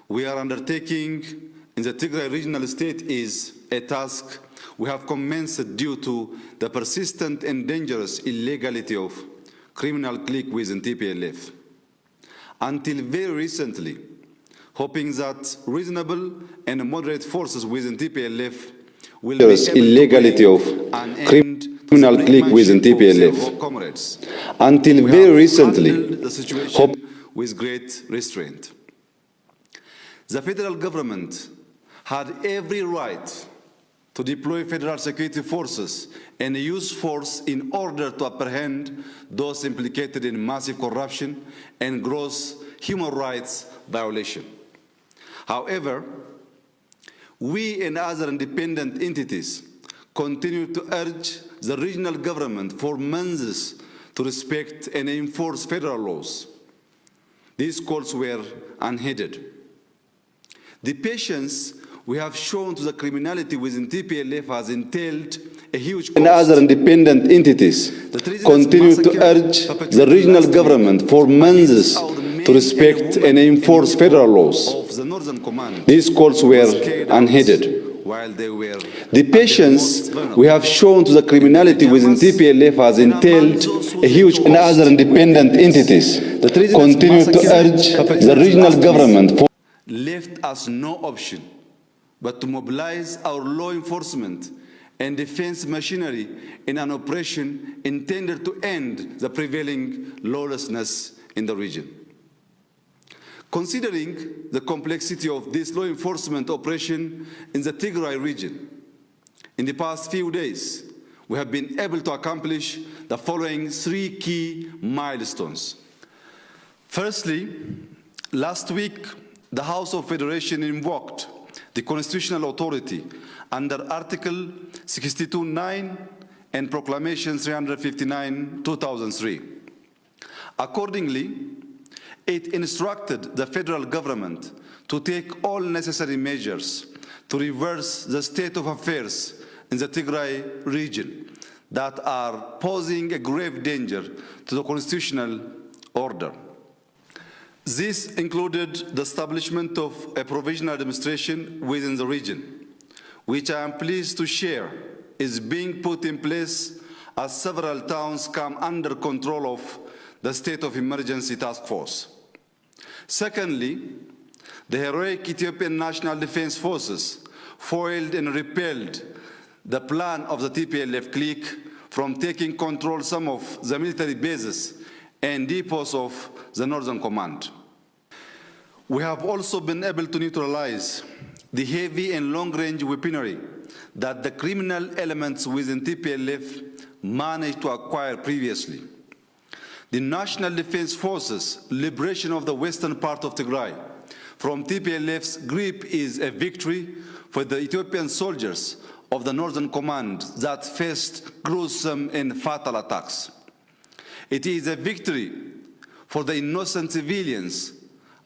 we are undertaking in the Tigray regional state is a task we have commenced due to the persistent and dangerous illegality of criminal clique within TPLF. Until very recently, hoping that reasonable and moderate forces within TPLF will be illegality of criminal clique within TPLF. Until very recently, the situation with great restraint. The federal government had every right to deploy federal security forces and use force in order to apprehend those implicated in massive corruption and gross human rights violation. However, we and other independent entities continue to urge the regional government for months to respect and enforce federal laws. These calls were unheeded. The patience we have shown to the criminality within TPLF has entailed a huge cost. And other independent entities continue to urge the regional government for months to respect and enforce federal laws. These calls were unheeded. The patience we have shown to the criminality within TPLF has entailed a huge and other independent entities continue to urge the regional government for left us no option but to mobilize our law enforcement and defense machinery in an operation intended to end the prevailing lawlessness in the region. Considering the complexity of this law enforcement operation in the Tigray region, in the past few days, we have been able to accomplish the following three key milestones. Firstly, last week, the House of Federation invoked the constitutional authority under Article 62(9) and Proclamation 359/2003. Accordingly, it instructed the federal government to take all necessary measures to reverse the state of affairs in the Tigray region that are posing a grave danger to the constitutional order. This included the establishment of a provisional administration within the region, which I am pleased to share is being put in place as several towns come under control of the state of emergency task force. Secondly, the heroic Ethiopian National Defense Forces foiled and repelled the plan of the TPLF clique from taking control some of the military bases and depots of the Northern Command. We have also been able to neutralize the heavy and long-range weaponry that the criminal elements within TPLF managed to acquire previously. The National Defense Forces' liberation of the western part of Tigray from TPLF's grip is a victory for the Ethiopian soldiers of the Northern Command that faced gruesome and fatal attacks. It is a victory for the innocent civilians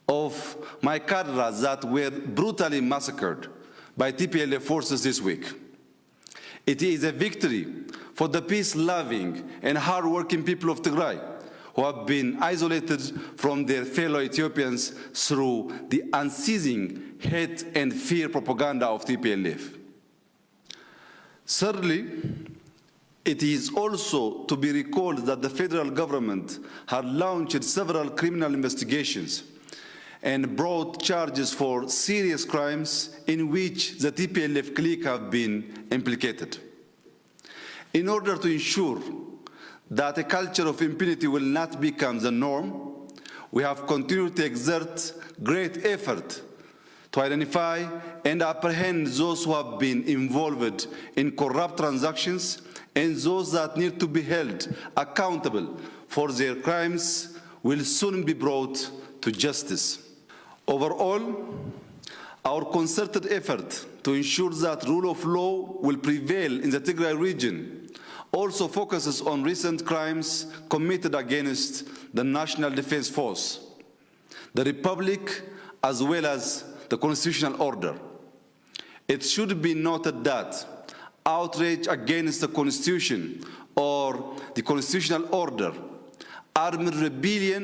of my cadres that were brutally massacred by TPLF forces this week. It is a victory for the peace-loving and hard-working people of Tigray who have been isolated from their fellow Ethiopians through the unceasing hate and fear propaganda of TPLF. Thirdly, it is also to be recalled that the federal government had launched several criminal investigations and brought charges for serious crimes in which the TPLF clique have been implicated. In order to ensure that a culture of impunity will not become the norm, we have continued to exert great effort to identify and apprehend those who have been involved in corrupt transactions and those that need to be held accountable for their crimes will soon be brought to justice. Overall, our concerted effort to ensure that rule of law will prevail in the Tigray region also focuses on recent crimes committed against the National Defense Force, the Republic, as well as the constitutional order. It should be noted that outrage against the Constitution or the constitutional order, armed rebellion,